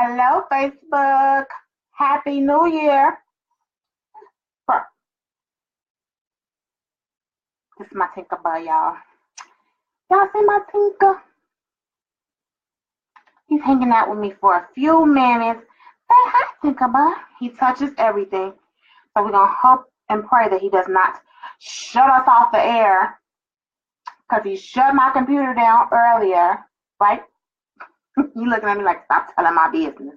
Hello, Facebook. Happy New Year. This is my Tinkerbell, y'all. Y'all see my Tinker? He's hanging out with me for a few minutes. Say hi, Tinkerbell. He touches everything. So we're going to hope and pray that he does not shut us off the air, because he shut my computer down earlier, right? You looking at me like, stop telling my business.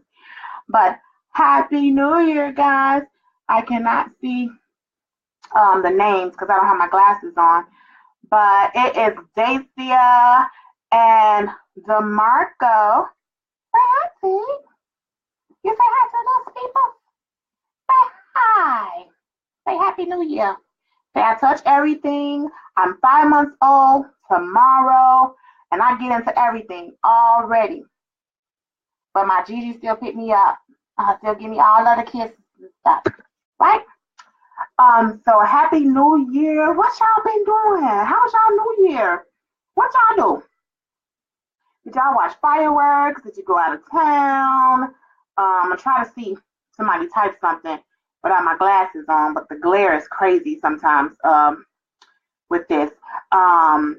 But Happy New Year, guys. I cannot see the names because I don't have my glasses on. But it is Dacia and DeMarco. Say hi, T. You say hi to those people? Say hi. Say Happy New Year. Say I touch everything. I'm 5 months old tomorrow, and I get into everything already. But my Gigi still pick me up. Still give me all of the kisses and stuff. Right? So Happy New Year. What y'all been doing? How was y'all New Year? What y'all do? Did y'all watch fireworks? Did you go out of town? I'm trying to see somebody type something without my glasses on, but the glare is crazy sometimes with this. I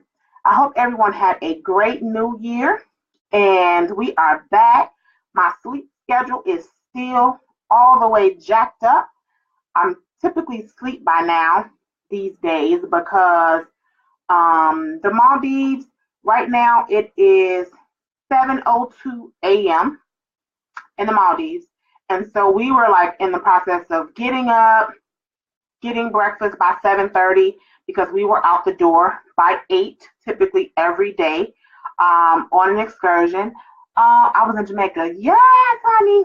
hope everyone had a great New Year, and we are back. My sleep schedule is still all the way jacked up. I'm typically asleep by now these days because the Maldives, right now it is 7:02 a.m. in the Maldives. And so we were like in the process of getting up, getting breakfast by 7:30 because we were out the door by 8, typically every day on an excursion. I was in Jamaica. Yes, honey.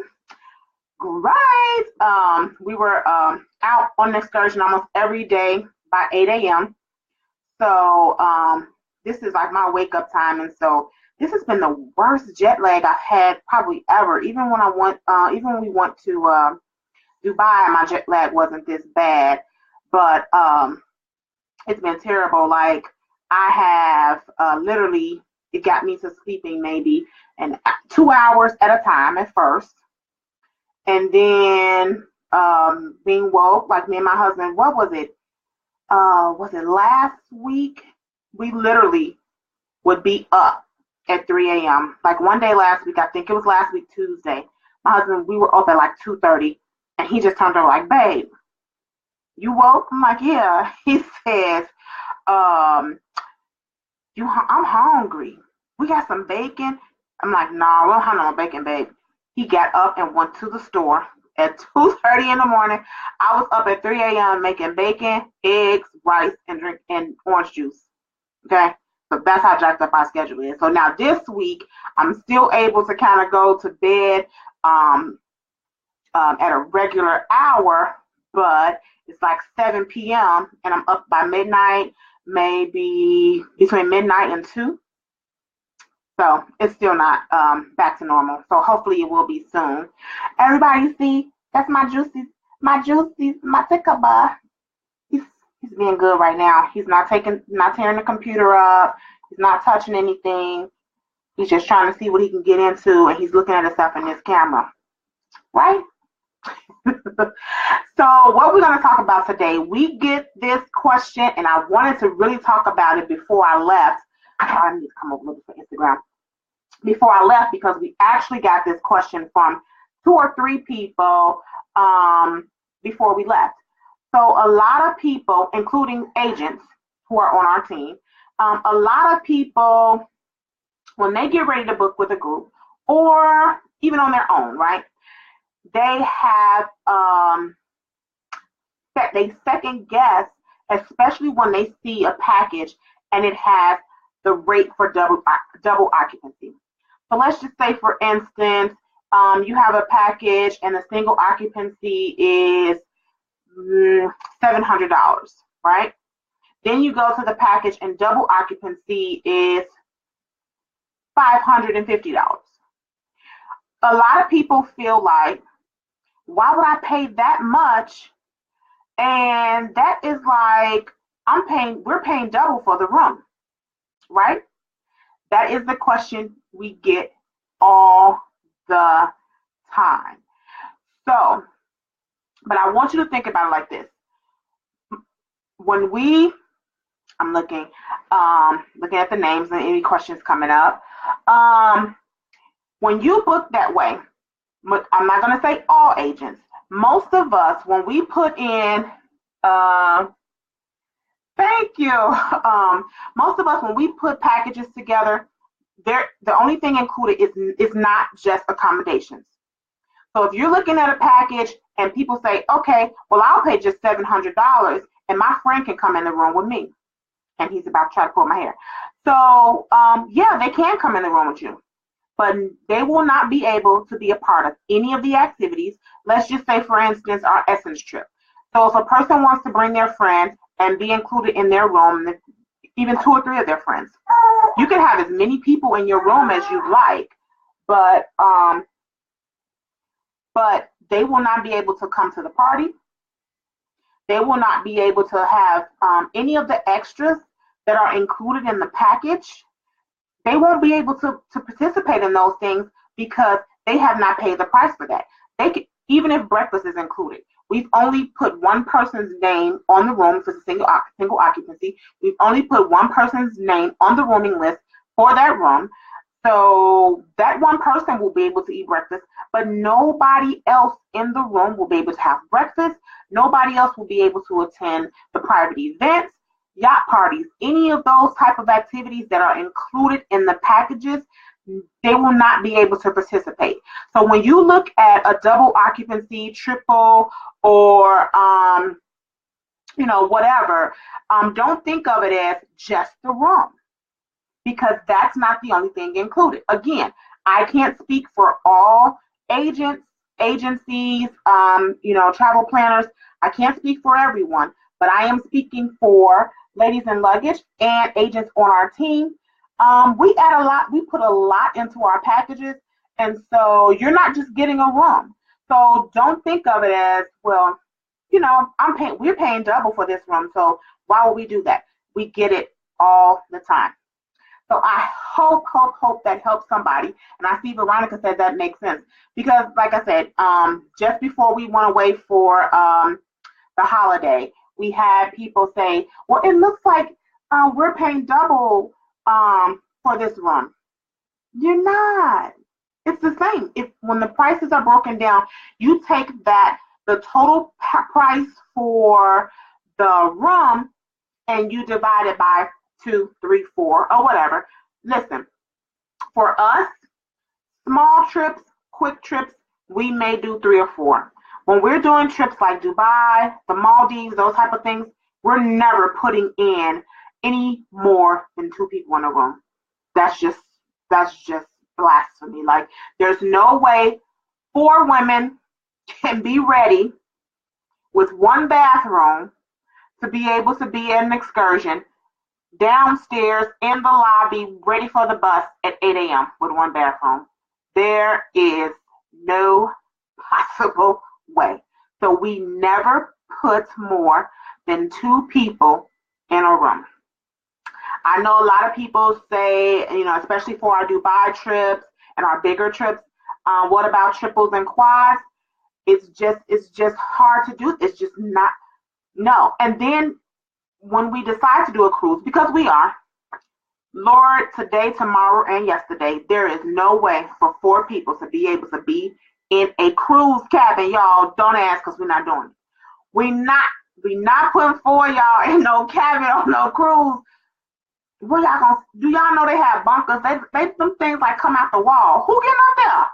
Great. We were out on an excursion almost every day by 8 a.m. So this is like my wake up time. And so this has been the worst jet lag I've had probably ever. Even when we went to Dubai, my jet lag wasn't this bad. But it's been terrible. Like I have literally, it got me to sleeping maybe 2 hours at a time at first. And then being woke, like me and my husband, what was it? Was it last week? We literally would be up at 3 a.m. Like one day last week, I think it was last week, Tuesday. My husband, we were up at like 2:30, and he just turned over like, babe, you woke? I'm like, yeah. He says, I'm hungry. We got some bacon. I'm like, no, we don't have no bacon, babe. He got up and went to the store at 2:30 in the morning. I was up at 3 a.m. making bacon, eggs, rice, and orange juice. Okay? So that's how jacked up our schedule is. So now this week, I'm still able to kind of go to bed at a regular hour, but it's like 7 p.m. and I'm up by midnight, maybe between midnight and 2. So it's still not back to normal. So hopefully it will be soon. Everybody see, that's my Juicy, my Tinkerbell. He's being good right now. He's not tearing the computer up. He's not touching anything. He's just trying to see what he can get into, and he's looking at himself in this camera. Right? So what we're going to talk about today, we get this question, and I wanted to really talk about it before I left. I need to come over looking for Instagram. Before I left, because we actually got this question from 2 or 3 people before we left. So a lot of people, including agents who are on our team, a lot of people, when they get ready to book with a group or even on their own, right? They have they second guess, especially when they see a package and it has the rate for double occupancy. So let's just say, for instance, you have a package and the single occupancy is $700, right? Then you go to the package and double occupancy is $550. A lot of people feel like, why would I pay that much? And that is like, we're paying double for the room, right? That is the question we get all the time. So, but I want you to think about it like this. When I'm looking at the names and any questions coming up. When you book that way, I'm not going to say all agents. Most of us, when we put in, thank you. Most of us, when we put packages together, the only thing included is not just accommodations. So if you're looking at a package and people say, okay, well, I'll pay just $700 and my friend can come in the room with me. And he's about to try to pull my hair. So, yeah, they can come in the room with you, but they will not be able to be a part of any of the activities. Let's just say, for instance, our Essence trip. So if a person wants to bring their friend and be included in their room, even 2 or 3 of their friends, you can have as many people in your room as you'd like, but they will not be able to come to the party. They will not be able to have any of the extras that are included in the package. They won't be able to participate in those things because they have not paid the price for that. They can, even if breakfast is included. We've only put one person's name on the room for single occupancy. We've only put one person's name on the rooming list for that room. So that one person will be able to eat breakfast, but nobody else in the room will be able to have breakfast. Nobody else will be able to attend the private events, yacht parties, any of those type of activities that are included in the packages. They will not be able to participate. So when you look at a double occupancy, triple, or whatever, don't think of it as just the room, because that's not the only thing included. Again, I can't speak for all agents, agencies, travel planners. I can't speak for everyone, but I am speaking for Ladies in Luggage and agents on our team. We put a lot into our packages, and so you're not just getting a room. So don't think of it as, well, we're paying double for this room, so why would we do that? We get it all the time. So I hope that helps somebody. And I see Veronica said that makes sense. Because like I said, just before we went away for the holiday, we had people say, well, it looks like we're paying double for this room. You're not. It's the same. When the prices are broken down, you take the total price for the room and you divide it by 2, 3, 4, or whatever. Listen, for us, small trips, quick trips, we may do 3 or 4. When we're doing trips like Dubai, the Maldives, those type of things, we're never putting in any more than 2 people in a room. That's just blasphemy. Like, there's no way 4 women can be ready with 1 bathroom to be able to be at an excursion downstairs in the lobby ready for the bus at 8 a.m. with 1 bathroom. There is no possible way. So we never put more than 2 people in a room. I know a lot of people say, especially for our Dubai trips and our bigger trips, what about triples and quads? It's just hard to do. It's just not, no. And then when we decide to do a cruise, because we are, Lord, today, tomorrow, and yesterday, there is no way for 4 people to be able to be in a cruise cabin. Y'all, don't ask, because we're not doing it. We not putting 4 of y'all in no cabin on no cruise. What y'all gonna do? Y'all know they have bunkers. They them things like come out the wall. Who getting up there?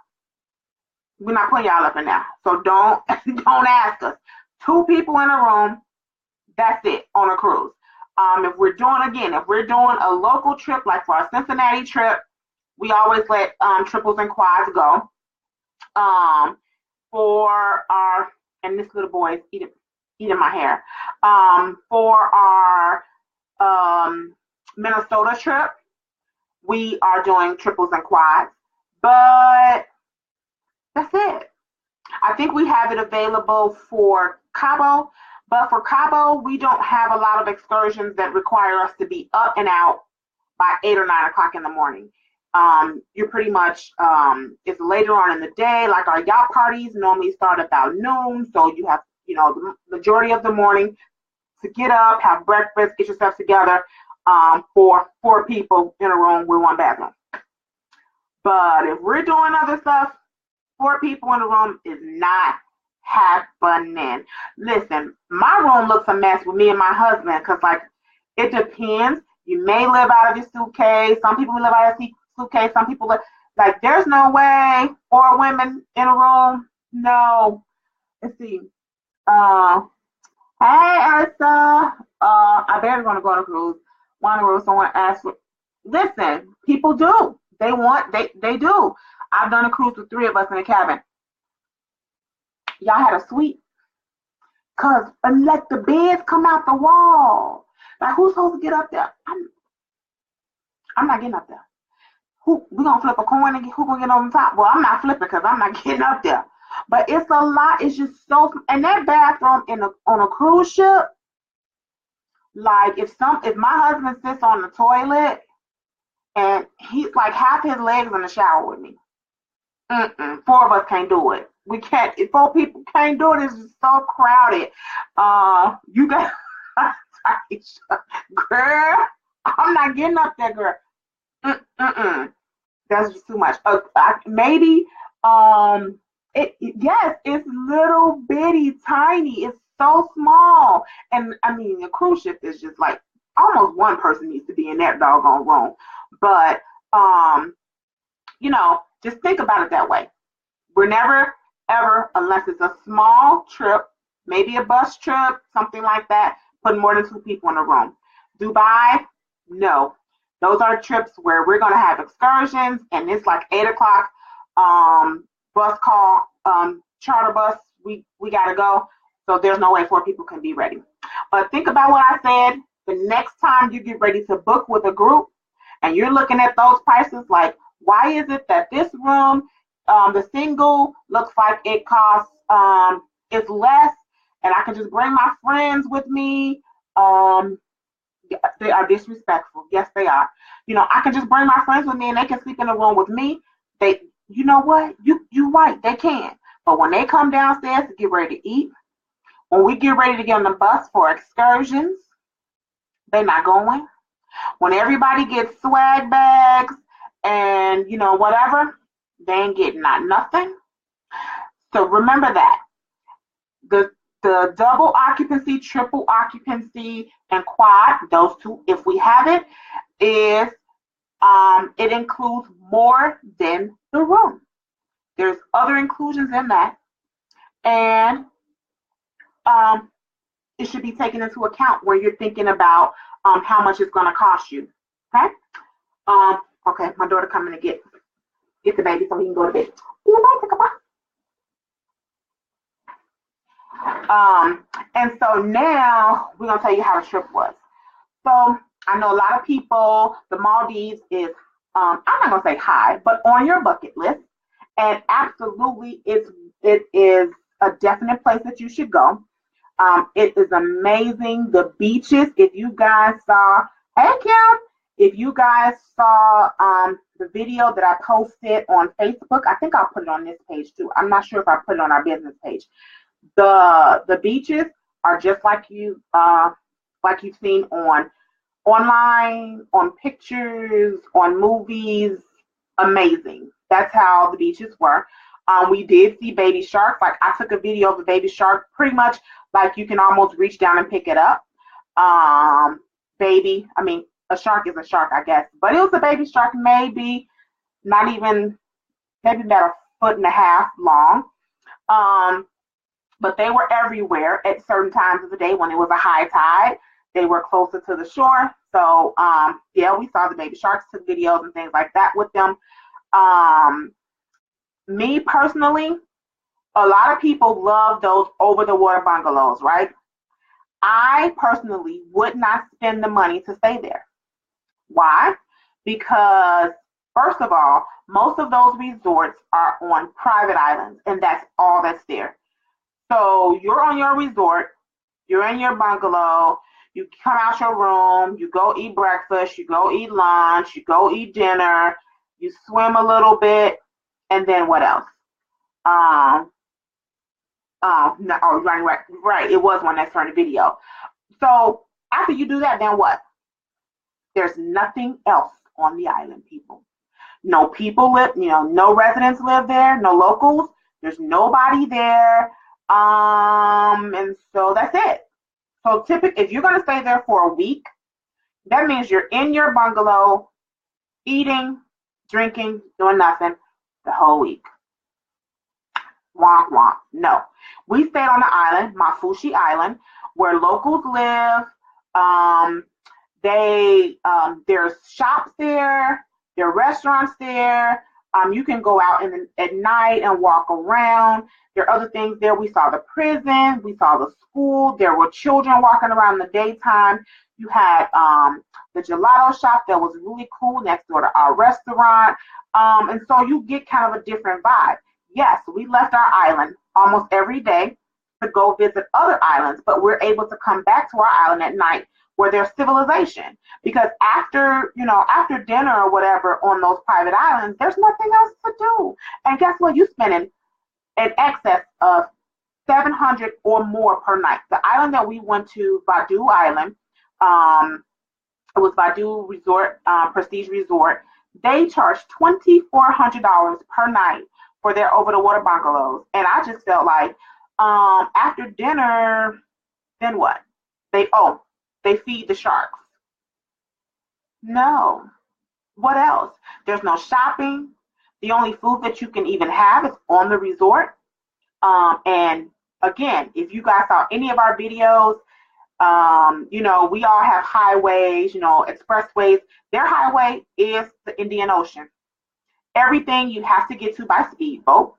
We're not putting y'all up in there. So don't ask us. 2 people in a room. That's it on a cruise. If we're doing a local trip, like for our Cincinnati trip, we always let triples and quads go. For our, and this little boy is eating my hair. For our Minnesota trip, we are doing triples and quads, but that's it. I think we have it available for Cabo, but for Cabo, we don't have a lot of excursions that require us to be up and out by 8 or 9 o'clock in the morning. You're pretty much, it's later on in the day. Like our yacht parties normally start about noon, so you have, the majority of the morning to get up, have breakfast, get yourself together, for 4 people in a room with 1 bathroom. But if we're doing other stuff, 4 people in a room is not happening. Listen, my room looks a mess with me and my husband because, like, it depends. You may live out of your suitcase. Some people live out of a suitcase. Some people live, like, there's no way 4 women in a room. No. Let's see. Hey, Elsa. I better gonna go on a cruise. One cruise, someone asked. Listen, people do. They do. I've done a cruise with 3 of us in a cabin. Y'all had a suite, cause let the beds come out the wall. Like, who's supposed to get up there? I'm not getting up there. We gonna flip a coin and who gonna get on the top? Well, I'm not flipping because I'm not getting up there. But it's a lot. It's just so. And that bathroom on a cruise ship, like if my husband sits on the toilet and he's like half his legs in the shower with me. 4 of us can't do it. We can't. If 4 people can't do it, it's just so crowded. You got, girl. I'm not getting up there, girl. That's just too much. Maybe. Yes, it's little bitty, tiny. It's so small, and I mean, a cruise ship is just like almost 1 person needs to be in that doggone room. But just think about it that way. We're never, ever, unless it's a small trip, maybe a bus trip, something like that, put more than 2 people in a room. Dubai, no. Those are trips where we're going to have excursions, and it's like 8 o'clock, bus call, charter bus, we got to go. So there's no way 4 people can be ready. But think about what I said. The next time you get ready to book with a group, and you're looking at those prices, like, why is it that this room, the single, looks like it costs, it's less, and I can just bring my friends with me? They are disrespectful. Yes, they are. I can just bring my friends with me, and they can sleep in the room with me. You know what? You're right. They can. But when they come downstairs to get ready to eat, when we get ready to get on the bus for excursions, they're not going. When everybody gets swag bags and whatever, they ain't getting nothing. So remember that the double occupancy, triple occupancy, and quad, those 2, if we have it, is it includes more than the room. There's other inclusions in that, and it should be taken into account when you're thinking about how much it's going to cost you. Okay. Okay, my daughter coming to get the baby so he can go to bed. And so now we're gonna tell you how the trip was. So I know a lot of people, the Maldives is I'm not gonna say high, but on your bucket list, and absolutely it is a definite place that you should go. It is amazing. The beaches, if you guys saw, hey Kim, if you guys saw the video that I posted on Facebook, I think I'll put it on this page too. I'm not sure if I put it on our business page. The beaches are just like you've seen online, on pictures, on movies. Amazing. That's how the beaches were. We did see baby sharks. Like, I took a video of a baby shark, pretty much like you can almost reach down and pick it up. A shark is a shark, I guess, but it was a baby shark, maybe about 1.5 feet long. But they were everywhere at certain times of the day. When it was a high tide, they were closer to the shore. So yeah, we saw the baby sharks, took videos and things like that with them. Me personally, a lot of people love those over the water bungalows, right? I personally would not spend the money to stay there. Why? Because first of all, most of those resorts are on private islands, and that's all that's there. So you're on your resort, you're in your bungalow, you come out your room, you go eat breakfast, you go eat lunch, you go eat dinner, you swim a little bit, and then what else? No, oh, right. It was one that started video. So after you do that, then what? There's nothing else on the island, people. No people live, no residents live there, no locals. There's nobody there. And so that's it. So typically, if you're going to stay there for a week, that means you're in your bungalow, eating, drinking, doing nothing the whole week. Wonk wonk. No. We stayed on the island, Mafushi Island, where locals live. There's shops there, there are restaurants there. You can go out at night and walk around. There are other things there. We saw the prison, we saw the school. There were children walking around in the daytime. You had the gelato shop that was really cool next door to our restaurant. And so you get kind of a different vibe. Yes, we left our island almost every day to go visit other islands, but we're able to come back to our island at night where there's civilization. Because after dinner or whatever on those private islands, there's nothing else to do. And guess what? You're spending in excess of $700 or more per night. The island that we went to, Badu Island, it was Badu Resort, Prestige Resort. They charged $2,400 per night for their over-the-water bungalows. And I just felt like after dinner, then what? They feed the sharks. No. What else? There's no shopping. The only food that you can even have is on the resort. And again, if you guys saw any of our videos, we all have highways, expressways. Their highway is the Indian Ocean. Everything you have to get to by speedboat.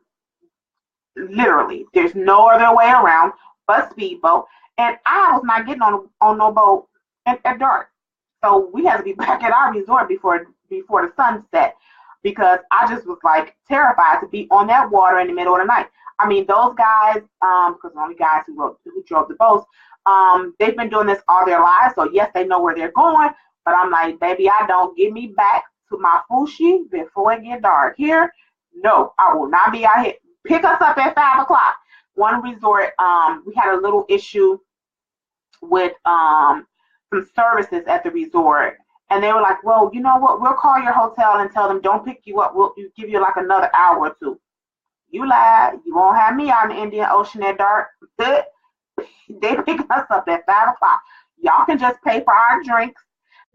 Literally, there's no other way around but speedboat. And I was not getting on no boat at dark. So we had to be back at our resort before the sun set, because I just was like terrified to be on that water in the middle of the night. I mean, those guys, because the only guys who drove the boats, they've been doing this all their lives. So yes, they know where they're going. But I'm like, baby, I don't get me back to my Fushi before it get dark here. No, I will not be out here. Pick us up at 5 o'clock. One resort, we had a little issue with some services at the resort, and they were like, well, you know what, we'll call your hotel and tell them don't pick you up, we'll give you like another hour or two. You lied. You won't have me out in the Indian Ocean at dark. They pick us up at 5 o'clock. Y'all can just pay for our drinks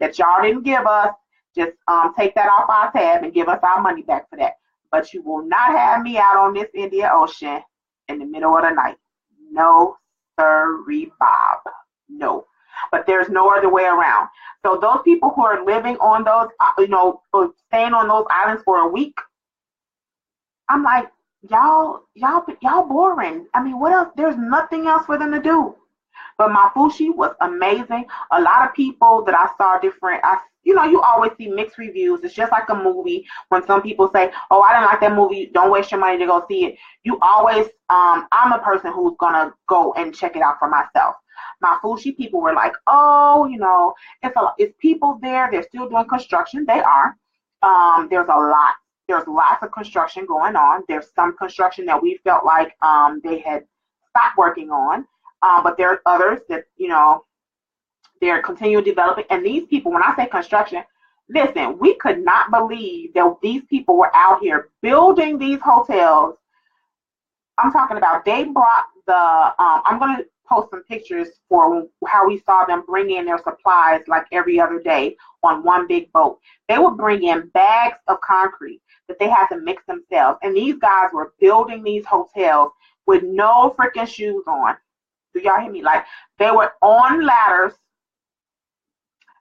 that y'all didn't give us. Just take that off our tab and give us our money back for that. But you will not have me out on this Indian Ocean in the middle of the night. No, sirree, Bob. No. But there's no other way around. So those people who are living on those, staying on those islands for a week, I'm like, y'all boring. I mean, what else? There's nothing else for them to do. But Mafushi was amazing. A lot of people that I saw you always see mixed reviews. It's just like a movie. When some people say, oh, I didn't like that movie, don't waste your money to go see it. You always, I'm a person who's gonna go and check it out for myself. Mafushi people were like, oh, it's people there. They're still doing construction. They are. There's lots of construction going on. There's some construction that we felt like they had stopped working on. But there are others that, they're continuing developing. And these people, when I say construction, listen, we could not believe that these people were out here building these hotels. I'm talking about they brought I'm going to post some pictures for how we saw them bring in their supplies like every other day on one big boat. They would bring in bags of concrete that they had to mix themselves. And these guys were building these hotels with no freaking shoes on. Do y'all hear me? Like, they were on ladders,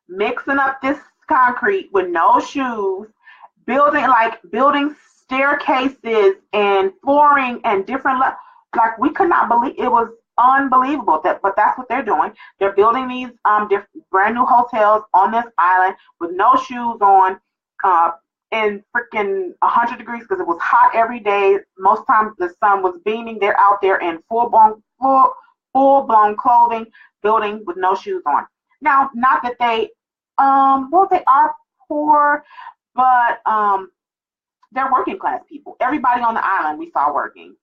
mixing up this concrete with no shoes, building staircases and flooring and different, like, we could not believe. It was unbelievable. But that's what they're doing. They're building these brand new hotels on this island with no shoes on, in freaking 100 degrees, because it was hot every day. Most times the sun was beaming. They're out there in full-blown clothing, building with no shoes on. Now, not that they are poor, but they're working class people. Everybody on the island we saw working.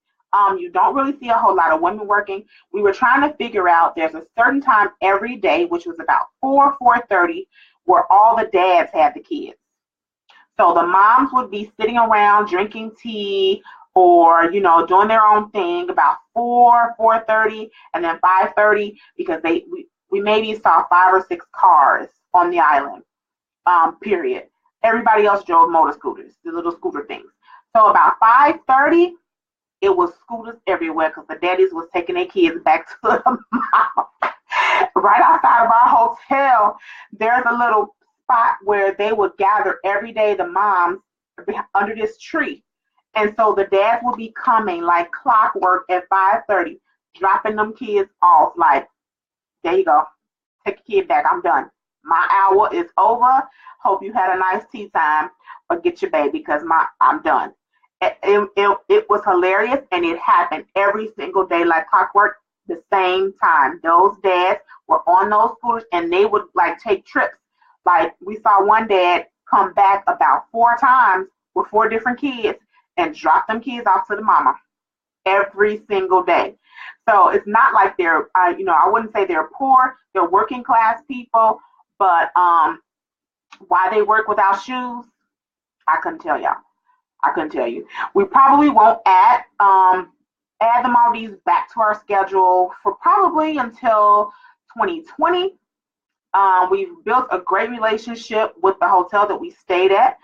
You don't really see a whole lot of women working. We were trying to figure out, there's a certain time every day, which was about 4:30, where all the dads had the kids. So the moms would be sitting around drinking tea or, doing their own thing about 4:30, and then 5:30, because we maybe saw 5 or 6 cars on the island, period. Everybody else drove motor scooters, the little scooter things. So about 5:30, it was scooters everywhere because the daddies was taking their kids back to the mom. Right outside of our hotel, there's a little spot where they would gather every day, the moms, under this tree. And so the dads would be coming like clockwork at 5:30, dropping them kids off like, there you go, take your kid back, I'm done. My hour is over. Hope you had a nice tea time, or get your baby because I'm done. It was hilarious, and it happened every single day like clockwork, the same time. Those dads were on those scooters, and they would like take trips. Like we saw one dad come back about 4 times with 4 different kids and drop them kids off to the mama every single day. So it's not like they're, I wouldn't say they're poor. They're working class people, but why they work without shoes, I couldn't tell y'all. I couldn't tell you. We probably won't add the Maldives back to our schedule for probably until 2020. We've built a great relationship with the hotel that we stayed at.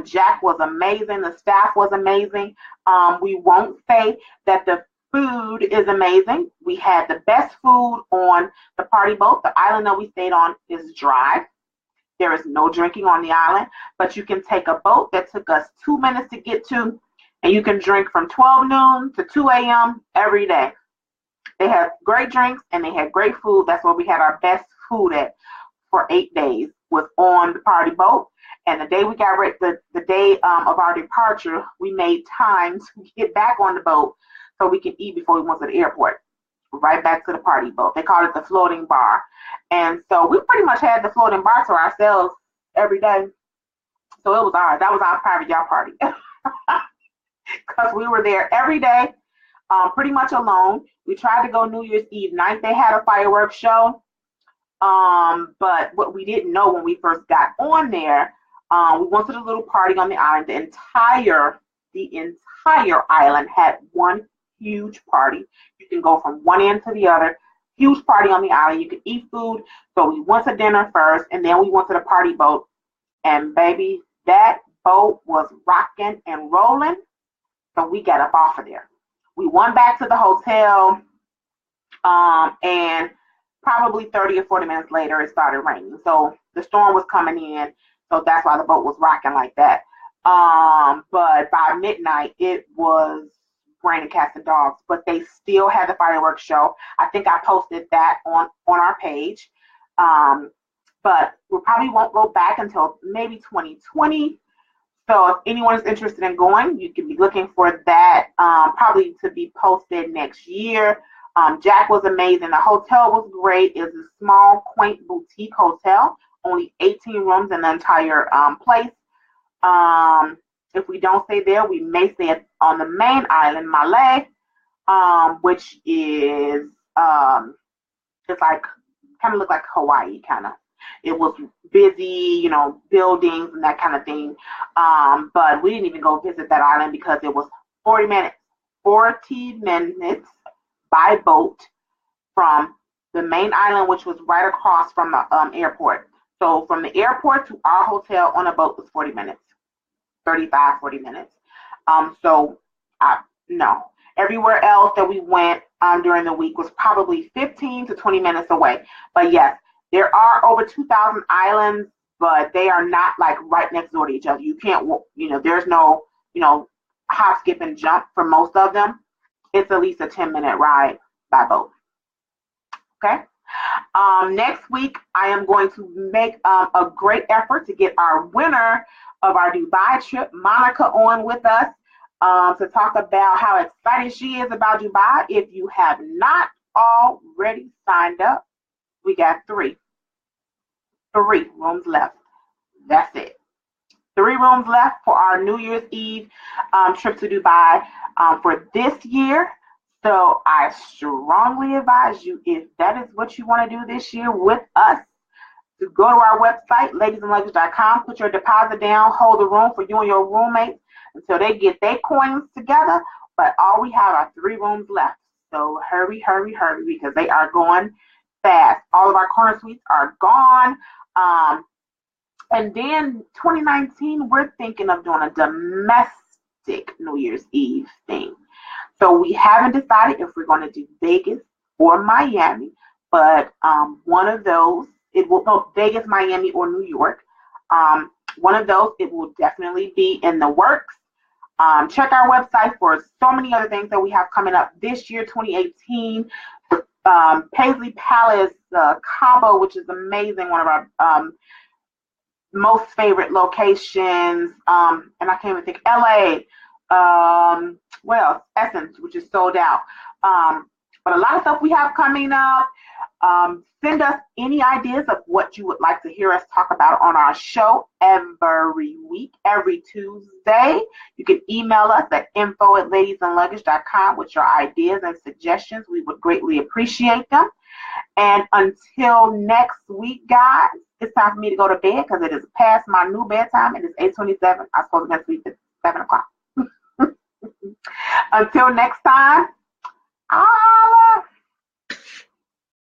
Jack was amazing. The staff was amazing. We won't say that the food is amazing. We had the best food on the party boat. The island that we stayed on is dry. There is no drinking on the island, but you can take a boat that took us 2 minutes to get to, and you can drink from 12 noon to 2 a.m. every day. They had great drinks and they had great food. That's where we had our best food at for 8 days, was on the party boat. And the day we got ready, the day of our departure, we made time to get back on the boat so we could eat before we went to the airport. Right back to the party boat. They called it the floating bar. And so we pretty much had the floating bar to ourselves every day. So it was ours. That was our private yacht party. Because we were there every day, pretty much alone. We tried to go New Year's Eve night. They had a fireworks show. But what we didn't know when we first got on there, we went to the little party on the island. The entire island had one huge party. You can go from one end to the other. Huge party on the island. You could eat food. So we went to dinner first, and then we went to the party boat. And baby, that boat was rocking and rolling. So we got up off of there. We went back to the hotel, and probably 30 or 40 minutes later, it started raining. So the storm was coming in. So that's why the boat was rocking like that. But by midnight, it was raining cats and dogs. But they still had the fireworks show. I think I posted that on our page. But we probably won't go back until maybe 2020. So if anyone is interested in going, you can be looking for that, probably to be posted next year. Jack was amazing. The hotel was great. It was a small, quaint boutique hotel. Only 18 rooms in the entire place. If we don't stay there, we may stay on the main island, Malay, which is just like, kind of look like Hawaii, kind of. It was busy, buildings and that kind of thing. But we didn't even go visit that island because it was 40 minutes by boat from the main island, which was right across from the airport. So from the airport to our hotel on a boat was 40 minutes, 35, 40 minutes. No. Everywhere else that we went during the week was probably 15 to 20 minutes away. But yes, there are over 2,000 islands, but they are not like right next door to each other. You can't, there's no, hop, skip, and jump for most of them. It's at least a 10-minute ride by boat. Okay. Next week, I am going to make a great effort to get our winner of our Dubai trip, Monica, on with us to talk about how excited she is about Dubai. If you have not already signed up, we got 3 rooms left. That's it. 3 rooms left for our New Year's Eve trip to Dubai for this year. So I strongly advise you, if that is what you want to do this year with us, to go to our website, ladiesandluggage.com, put your deposit down, hold the room for you and your roommates until they get their coins together. But all we have are 3 rooms left. So hurry, hurry, hurry, because they are going fast. All of our corner suites are gone. And then 2019, we're thinking of doing a domestic New Year's Eve thing. So we haven't decided if we're going to do Vegas or Miami, but one of those, it will go Vegas, Miami, or New York. One of those, it will definitely be in the works. Check our website for so many other things that we have coming up this year, 2018. Paisley Palace, Cabo, which is amazing, one of our most favorite locations. And I can't even think. LA. Well, Essence, which is sold out. But a lot of stuff we have coming up. Send us any ideas of what you would like to hear us talk about on our show every week, every Tuesday. You can email us at info@ladiesandluggage.com with your ideas and suggestions. We would greatly appreciate them. And until next week, guys, it's time for me to go to bed because it is past my new bedtime. It is 8:27. I'm supposed to go to sleep at 7 o'clock. Until next time, Allah.